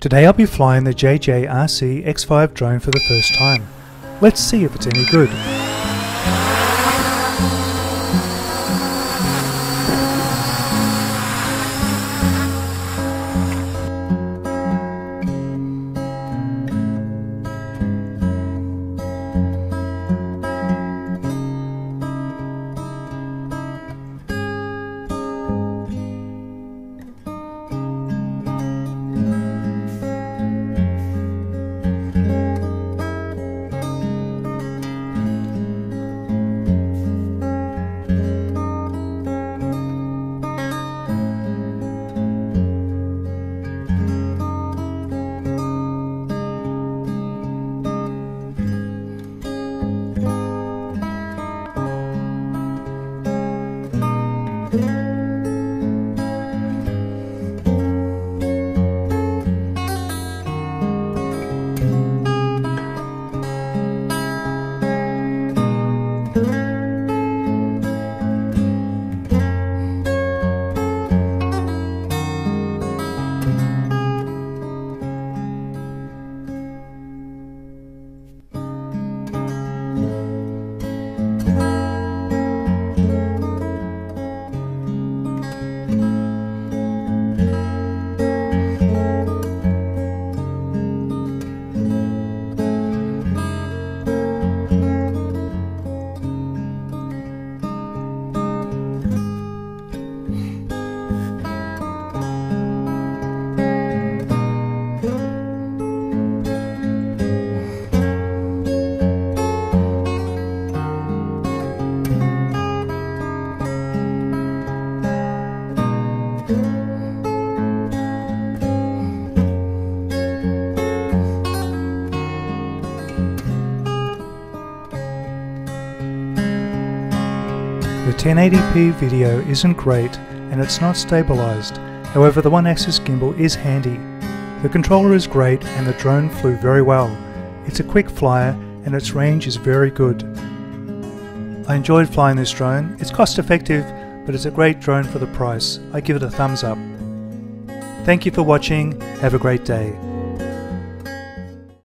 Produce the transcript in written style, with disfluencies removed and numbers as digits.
Today I'll be flying the JJRC X5 drone for the first time. Let's see if it's any good. The 1080p video isn't great and it's not stabilized, however the One-Axis Gimbal is handy. The controller is great and the drone flew very well. It's a quick flyer and its range is very good. I enjoyed flying this drone. It's cost effective, but it's a great drone for the price. I give it a thumbs up. Thank you for watching. Have a great day.